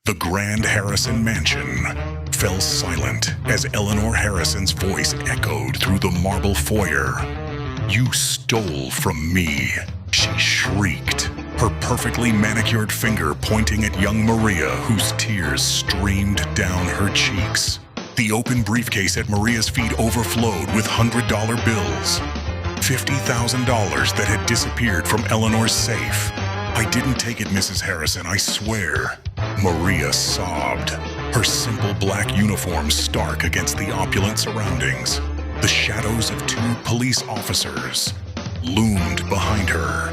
The Grand Harrison mansion fell silent as Eleanor Harrison's voice echoed through the marble foyer. "You stole from me," she shrieked, her perfectly manicured finger pointing at young Maria, whose tears streamed down her cheeks. The open briefcase at Maria's feet overflowed with $100 bills. $50,000 that had disappeared from Eleanor's safe. "I didn't take it, Mrs. Harrison, I swear," Maria sobbed, her simple black uniform stark against the opulent surroundings. The shadows of two police officers loomed behind her,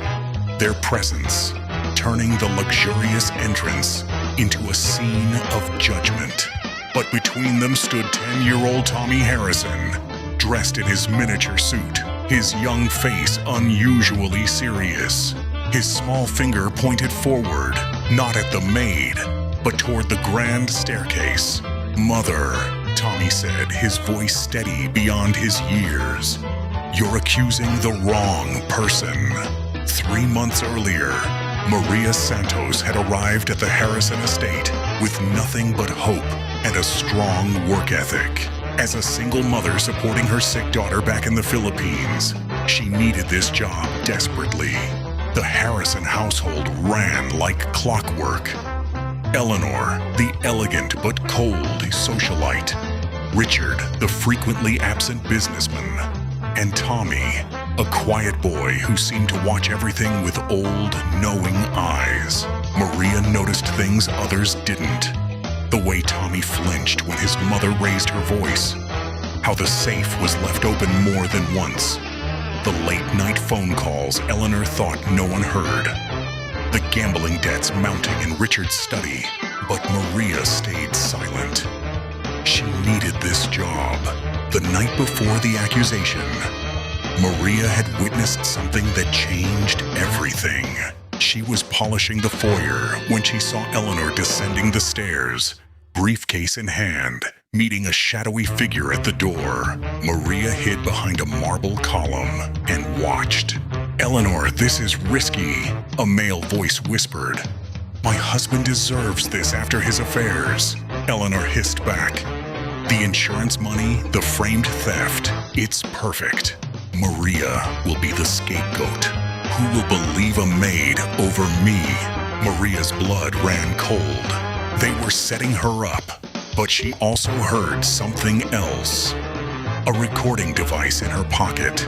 their presence turning the luxurious entrance into a scene of judgment. But between them stood 10-year-old Tommy Harrison, dressed in his miniature suit, his young face unusually serious. His small finger pointed forward, not at the maid, but toward the grand staircase. "Mother," Tommy said, his voice steady beyond his years. "You're accusing the wrong person." 3 months earlier, Maria Santos had arrived at the Harrison estate with nothing but hope and a strong work ethic. As a single mother supporting her sick daughter back in the Philippines, she needed this job desperately. The Harrison household ran like clockwork. Eleanor, the elegant but cold socialite. Richard, the frequently absent businessman. And Tommy, a quiet boy who seemed to watch everything with old, knowing eyes. Maria noticed things others didn't. The way Tommy flinched when his mother raised her voice. How the safe was left open more than once. The late-night phone calls Eleanor thought no one heard. The gambling debts mounting in Richard's study, but Maria stayed silent. She needed this job. The night before the accusation, Maria had witnessed something that changed everything. She was polishing the foyer when she saw Eleanor descending the stairs, briefcase in hand, meeting a shadowy figure at the door. Maria hid behind a marble column and watched. "Eleanor, this is risky," a male voice whispered. "My husband deserves this after his affairs," Eleanor hissed back. "The insurance money, the framed theft, it's perfect. Maria will be the scapegoat. Who will believe a maid over me?" Maria's blood ran cold. They were setting her up, but she also heard something else. A recording device in her pocket,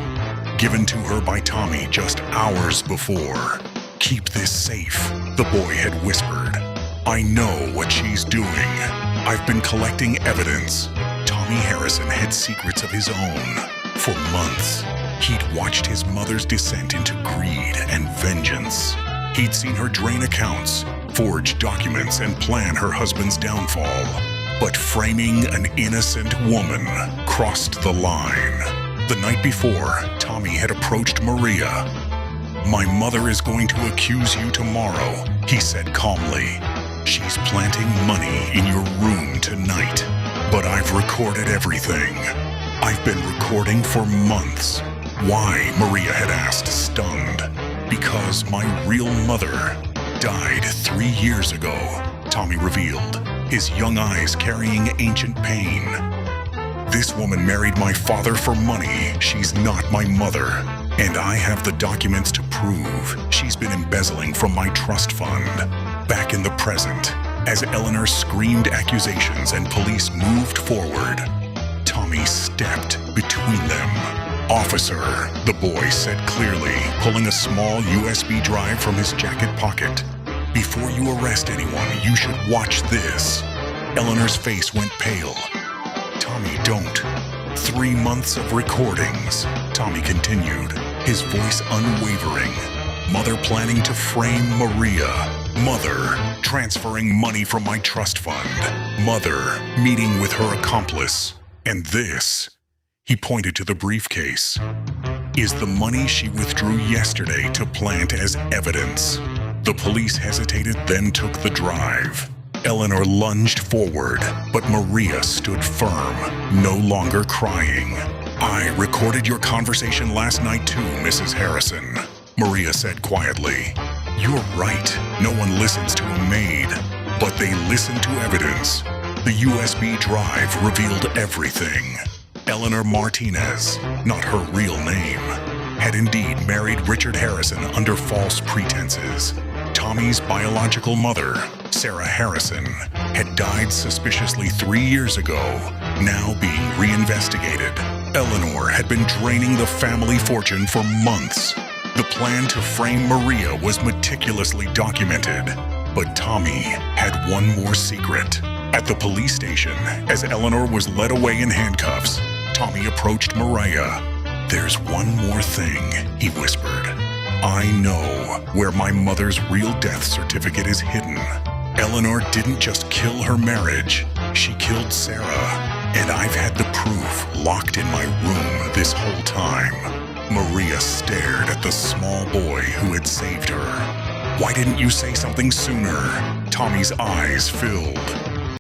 given to her by Tommy just hours before. "Keep this safe," the boy had whispered. "I know what she's doing. I've been collecting evidence." Tommy Harrison had secrets of his own. For months, he'd watched his mother's descent into greed and vengeance. He'd seen her drain accounts, forge documents, and plan her husband's downfall. But framing an innocent woman crossed the line. The night before, Tommy had approached Maria. "My mother is going to accuse you tomorrow," he said calmly. "She's planting money in your room tonight. But I've recorded everything. I've been recording for months." "Why?" Maria had asked, stunned. "Because my real mother died 3 years ago," Tommy revealed, his young eyes carrying ancient pain. "This woman married my father for money. She's not my mother. And I have the documents to prove she's been embezzling from my trust fund." Back in the present, as Eleanor screamed accusations and police moved forward, Tommy stepped between them. "Officer," the boy said clearly, pulling a small USB drive from his jacket pocket. "Before you arrest anyone, you should watch this." Eleanor's face went pale. "Tommy, don't." 3 months of recordings, Tommy continued, his voice unwavering. Mother planning to frame Maria. Mother transferring money from my trust fund. Mother meeting with her accomplice. And this, he pointed to the briefcase, is the money she withdrew yesterday to plant as evidence. The police hesitated, then took the drive. Eleanor lunged forward, but Maria stood firm, no longer crying. "I recorded your conversation last night too, Mrs. Harrison," Maria said quietly. "You're right. No one listens to a maid. But they listened to evidence. The USB drive revealed everything. Eleanor Martinez, not her real name, had indeed married Richard Harrison under false pretenses. Tommy's biological mother, Sarah Harrison, had died suspiciously 3 years ago, now being reinvestigated. Eleanor had been draining the family fortune for months. The plan to frame Maria was meticulously documented, but Tommy had one more secret. At the police station, as Eleanor was led away in handcuffs, Tommy approached Maria. "There's one more thing," he whispered. "I know where my mother's real death certificate is hidden. Eleanor didn't just kill her marriage, she killed Sarah, and I've had the proof locked in my room this whole time." Maria stared at the small boy who had saved her. "Why didn't you say something sooner?" Tommy's eyes filled.